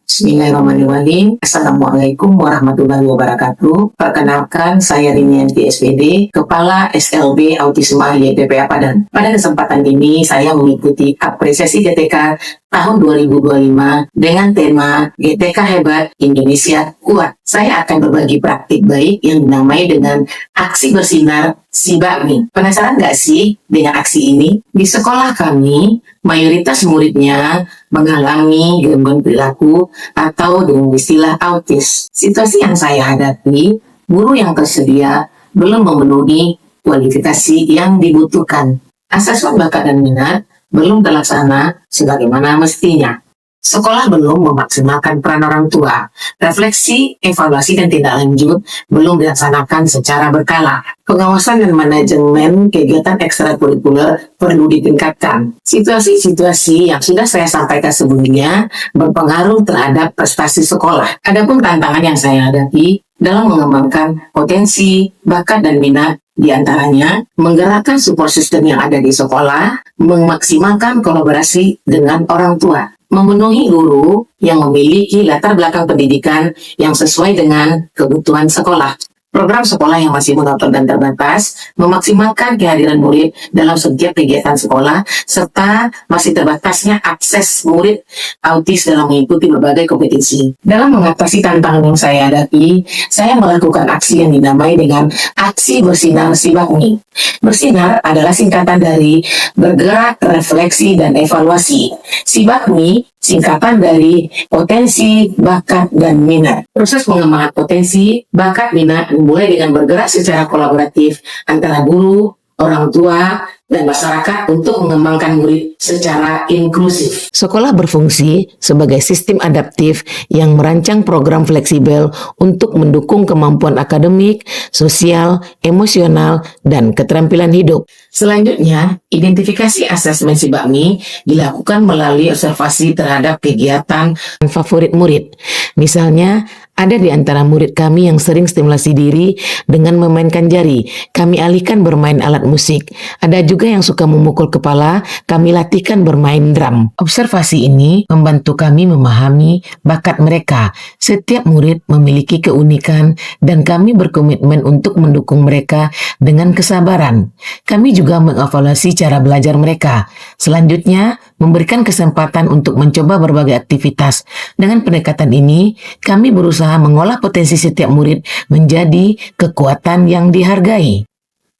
Bismillahirrahmanirrahim. Assalamualaikum warahmatullahi wabarakatuh. Perkenalkan, saya Rinianti SPD, Kepala SLB Autisme YTPA Padang. Pada kesempatan ini, saya mengikuti apresiasi GTK tahun 2025 dengan tema GTK Hebat, Indonesia Kuat. Saya akan berbagi praktik baik yang dinamai dengan aksi bersinar si bakmi. Penasaran nggak sih dengan aksi ini? Di sekolah kami, mayoritas muridnya mengalami gangguan perilaku atau dengan istilah autis. Situasi yang saya hadapi, guru yang tersedia belum memenuhi kualifikasi yang dibutuhkan. Asesmen bakat dan minat belum terlaksana sebagaimana mestinya. Sekolah belum memaksimalkan peran orang tua. Refleksi, evaluasi, dan tindak lanjut belum dilaksanakan secara berkala. Pengawasan dan manajemen kegiatan ekstrakurikuler perlu ditingkatkan. Situasi-situasi yang sudah saya sampaikan sebelumnya berpengaruh terhadap prestasi sekolah. Adapun tantangan yang saya hadapi dalam mengembangkan potensi, bakat, dan minat, di antaranya menggerakkan support system yang ada di sekolah, memaksimalkan kolaborasi dengan orang tua, memenuhi guru yang memiliki latar belakang pendidikan yang sesuai dengan kebutuhan sekolah. Program sekolah yang masih monoton dan terbatas, memaksimalkan kehadiran murid dalam setiap kegiatan sekolah, serta masih terbatasnya akses murid autis dalam mengikuti berbagai kompetisi. Dalam mengatasi tantangan yang saya hadapi, saya melakukan aksi yang dinamai dengan aksi bersinar si bakmi. Bersinar adalah singkatan dari bergerak, refleksi, dan evaluasi. Si bakmi singkatan dari potensi, bakat, dan minat. Proses pengembangan potensi, bakat, minat dimulai dengan bergerak secara kolaboratif antara guru, orang tua, dan masyarakat untuk mengembangkan murid secara inklusif. Sekolah berfungsi sebagai sistem adaptif yang merancang program fleksibel untuk mendukung kemampuan akademik, sosial, emosional, dan keterampilan hidup. Selanjutnya, identifikasi asesmen si bakmi dilakukan melalui observasi terhadap kegiatan Favorit murid. Misalnya, ada di antara murid kami yang sering stimulasi diri dengan memainkan jari. Kami alihkan bermain alat musik. Ada juga yang suka memukul kepala, kami latihkan bermain drum. Observasi ini membantu kami memahami bakat mereka. Setiap murid memiliki keunikan dan kami berkomitmen untuk mendukung mereka dengan kesabaran. Kami juga mengevaluasi cara belajar mereka. Selanjutnya, memberikan kesempatan untuk mencoba berbagai aktivitas. Dengan pendekatan ini, kami berusaha mengolah potensi setiap murid menjadi kekuatan yang dihargai.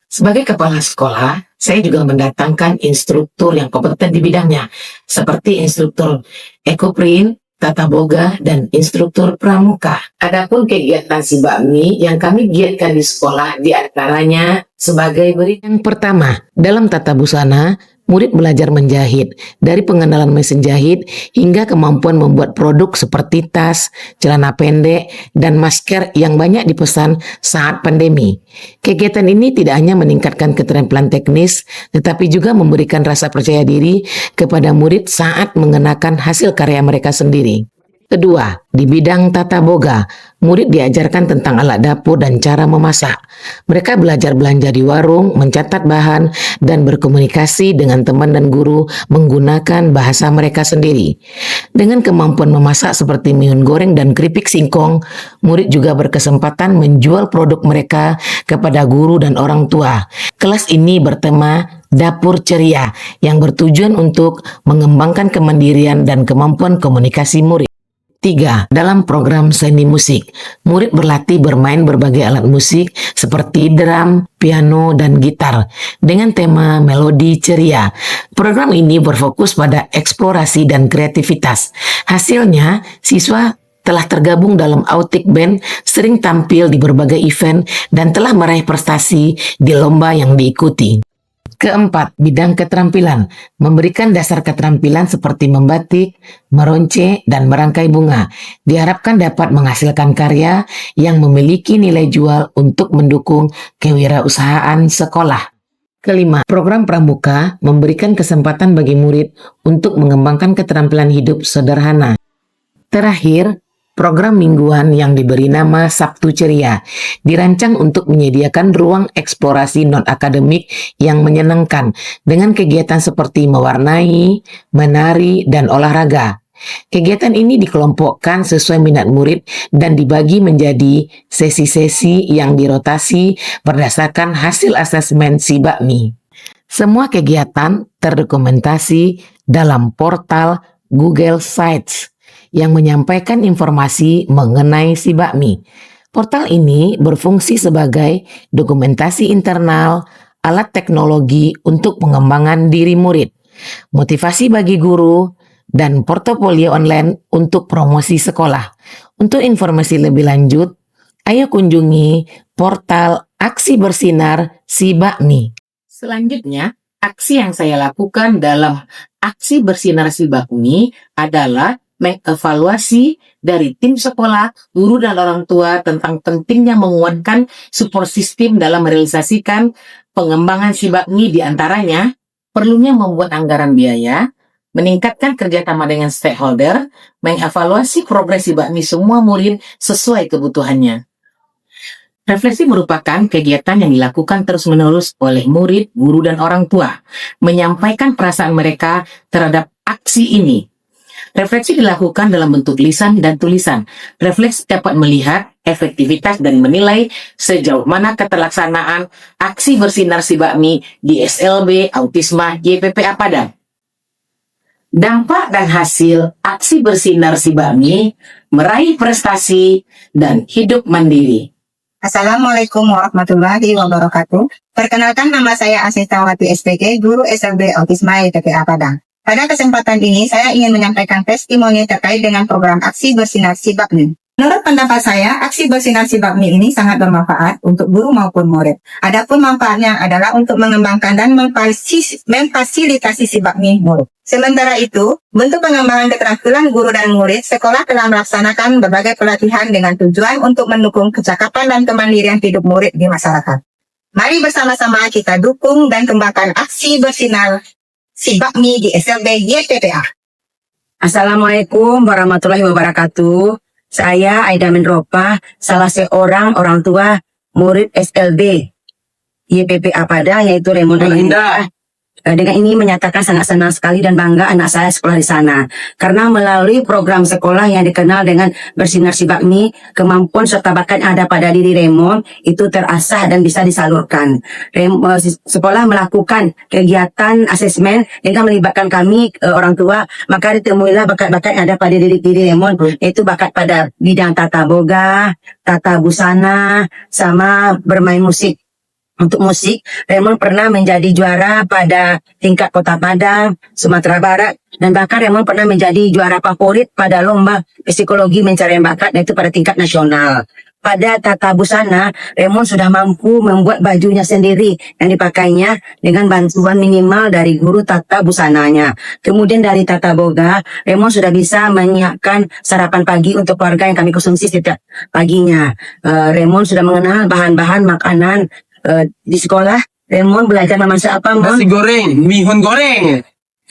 Sebagai kepala sekolah, saya juga mendatangkan instruktur yang kompeten di bidangnya, seperti instruktur ekoprint, tata boga, dan instruktur pramuka. Adapun kegiatan si bakmi yang kami giatkan di sekolah diantaranya sebagai berikut. Yang pertama, dalam tata busana, murid belajar menjahit, dari pengenalan mesin jahit hingga kemampuan membuat produk seperti tas, celana pendek, dan masker yang banyak dipesan saat pandemi. Kegiatan ini tidak hanya meningkatkan keterampilan teknis, tetapi juga memberikan rasa percaya diri kepada murid saat mengenakan hasil karya mereka sendiri. Kedua, di bidang tata boga, murid diajarkan tentang alat dapur dan cara memasak. Mereka belajar belanja di warung, mencatat bahan, dan berkomunikasi dengan teman dan guru menggunakan bahasa mereka sendiri. Dengan kemampuan memasak seperti mihun goreng dan keripik singkong, murid juga berkesempatan menjual produk mereka kepada guru dan orang tua. Kelas ini bertema Dapur Ceria yang bertujuan untuk mengembangkan kemandirian dan kemampuan komunikasi murid. 3. Dalam program seni musik, murid berlatih bermain berbagai alat musik seperti drum, piano, dan gitar dengan tema melodi ceria. Program ini berfokus pada eksplorasi dan kreativitas. Hasilnya, siswa telah tergabung dalam Autic Band, sering tampil di berbagai event, dan telah meraih prestasi di lomba yang diikuti. Keempat, bidang keterampilan, memberikan dasar keterampilan seperti membatik, meronce, dan merangkai bunga. Diharapkan dapat menghasilkan karya yang memiliki nilai jual untuk mendukung kewirausahaan sekolah. Kelima, program pramuka memberikan kesempatan bagi murid untuk mengembangkan keterampilan hidup sederhana. Terakhir, program mingguan yang diberi nama Sabtu Ceria dirancang untuk menyediakan ruang eksplorasi non-akademik yang menyenangkan dengan kegiatan seperti mewarnai, menari, dan olahraga. Kegiatan ini dikelompokkan sesuai minat murid dan dibagi menjadi sesi-sesi yang dirotasi berdasarkan hasil asesmen si bakmi. Semua kegiatan terdokumentasi dalam portal Google Sites yang menyampaikan informasi mengenai si bakmi. Portal ini berfungsi sebagai dokumentasi internal, alat teknologi untuk pengembangan diri murid, motivasi bagi guru, dan portofolio online untuk promosi sekolah. Untuk informasi lebih lanjut, ayo kunjungi portal Aksi Bersinar Si Bakmi. Selanjutnya, aksi yang saya lakukan dalam Aksi Bersinar Si Bakmi adalah mengevaluasi dari tim sekolah, guru dan orang tua tentang pentingnya menguatkan support system dalam merealisasikan pengembangan si bakmi, di antaranya perlunya membuat anggaran biaya, meningkatkan kerjasama dengan stakeholder, mengevaluasi progres si bakmi semua murid sesuai kebutuhannya. Refleksi merupakan kegiatan yang dilakukan terus-menerus oleh murid, guru, dan orang tua, menyampaikan perasaan mereka terhadap aksi ini. Refleksi dilakukan dalam bentuk lisan dan tulisan. Refleksi dapat melihat efektivitas dan menilai sejauh mana keterlaksanaan aksi bersinar si bakmi di SLB Autisma YPPA Padang. Dampak dan hasil aksi bersinar si bakmi meraih prestasi dan hidup mandiri. Assalamualaikum warahmatullahi wabarakatuh. Perkenalkan, nama saya Asistawati SPG, guru SLB Autisma YPPA Padang. Pada kesempatan ini, saya ingin menyampaikan testimoni terkait dengan program Aksi Bersinar Si Bakmi. Menurut pendapat saya, Aksi Bersinar Si Bakmi ini sangat bermanfaat untuk guru maupun murid. Adapun manfaatnya adalah untuk mengembangkan dan memfasilitasi si bakmi murid. Sementara itu, bentuk pengembangan keterampilan guru dan murid, sekolah telah melaksanakan berbagai pelatihan dengan tujuan untuk mendukung kecakapan dan kemandirian hidup murid di masyarakat. Mari bersama-sama kita dukung dan kembangkan Aksi Bersinar Si Bakmi di SLB YPPA. Assalamualaikum warahmatullahi wabarakatuh. Saya Aida Mendropa, salah seorang orang tua murid SLB YPPA Padang, yaitu Raymond Indah. Dengan ini menyatakan sangat senang sekali dan bangga anak saya sekolah di sana. Karena melalui program sekolah yang dikenal dengan Bersinar Si Bakmi, kemampuan serta bakat yang ada pada diri Raymond itu terasah dan bisa disalurkan. Sekolah melakukan kegiatan asesmen dengan melibatkan kami orang tua, maka ditemuilah bakat-bakat yang ada pada diri Raymond, yaitu bakat pada bidang tata boga, tata busana, sama bermain musik. Untuk musik, Raymond pernah menjadi juara pada tingkat Kota Padang, Sumatera Barat, dan bahkan Raymond pernah menjadi juara favorit pada lomba psikologi pencarian bakat, yaitu pada tingkat nasional. Pada tata busana, Raymond sudah mampu membuat bajunya sendiri yang dipakainya dengan bantuan minimal dari guru tata busananya. Kemudian dari tata boga, Raymond sudah bisa menyiapkan sarapan pagi untuk keluarga yang kami konsumsi setiap paginya. Raymond sudah mengenal bahan-bahan makanan di sekolah. Raymond belajar memasak apa, Mon? Nasi goreng, mihun goreng.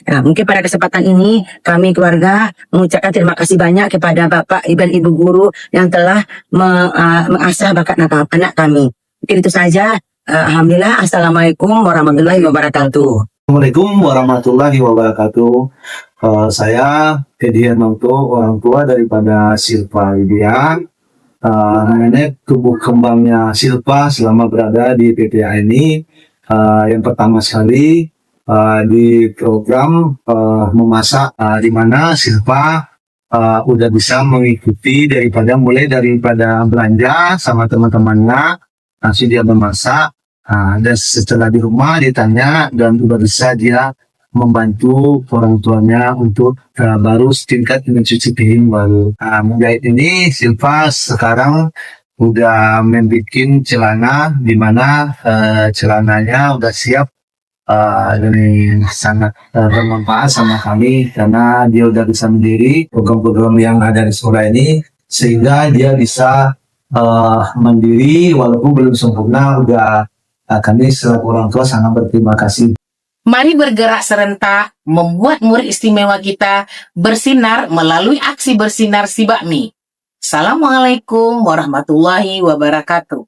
Nah, mungkin pada kesempatan ini kami keluarga mengucapkan terima kasih banyak kepada Bapak dan Ibu guru yang telah mengasah bakat anak kami. Mungkin itu saja. Alhamdulillah. Assalamualaikum warahmatullahi wabarakatuh. Assalamualaikum warahmatullahi wabarakatuh. Saya Hedi Hermanto, orang tua daripada Silva Widya. Mengenai tumbuh kembangnya Silva selama berada di PPA ini, yang pertama sekali di program memasak, di mana Silva udah bisa mengikuti mulai daripada belanja sama teman-temannya, langsung dia memasak, dan setelah di rumah ditanya dan udah bisa dia membantu orang tuanya untuk baru setingkat mencuci piring baru. Menjahit ini Silva sekarang udah membuat celana, di mana celananya udah siap, dan sangat bermanfaat sama kami karena dia udah bisa sendiri program-program yang ada di sekolah ini, sehingga dia bisa mandiri walaupun belum sempurna. Kami selaku orang tua sangat berterima kasih. Mari bergerak serentak membuat murid istimewa kita bersinar melalui Aksi Bersinar Si Bakmi. Assalamualaikum warahmatullahi wabarakatuh.